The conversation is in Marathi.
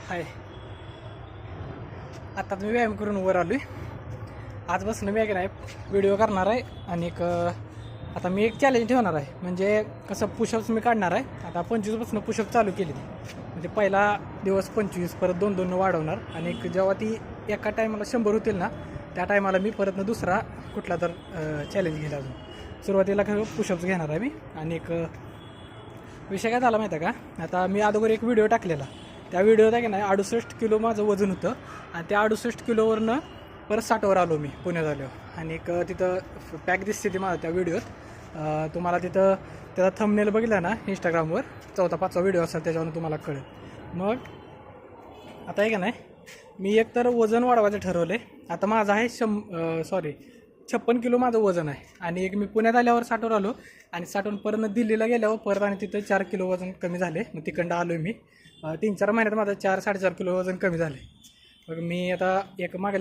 हाय, आता मी व्यायाम करून वर आलो आहे. आजपासून मी नाही व्हिडिओ करणार आहे आणि आता मी एक चॅलेंज ठेवणार आहे. म्हणजे कसं पुशअप्स मी काढणार आहे. आता 25पासून पुशअप चालू केली. म्हणजे पहिला दिवस 25, परत 2-2 वाढवणार आणि जेव्हा ती एका टायमाला 100 होतील ना, त्या टायमाला मी परत दुसरा कुठला तर चॅलेंज घेईल. अजून सुरुवातीला पुशअप्स घेणार आहे मी. आणि विषय काय झाला माहीत आहे का, आता मी अगोदर एक व्हिडिओ टाकलेला. त्या व्हिडिओत आहे की नाही 68 किलो माझं वजन होतं आणि त्या 68 किलोवरनं परत 60वर आलो मी पुण्यात आलो. आणि तिथं पॅक दिसते ती माझं त्या व्हिडिओत. तुम्हाला तिथं त्याचा थंबनेल बघितला ना इंस्टाग्रामवर, 4था-5वा व्हिडिओ असेल त्याच्यावरून तुम्हाला कळेल. मग आता आहे का नाही, मी एकतर वजन वाढवायचं ठरवलं आहे. आता माझं आहे 56 किलो माझं वजन आहे. आणि मी पुण्यात आल्यावर 60वर आलो आणि 60वरून परत दिल्लीला गेल्यावर परत आणि तिथं 4 किलो वजन कमी झाले. मग तिकडं आलो मी 3-4 महिन्यात माझं 4-4.5 किलो वजन कमी झाले. मग मी आता मागल्या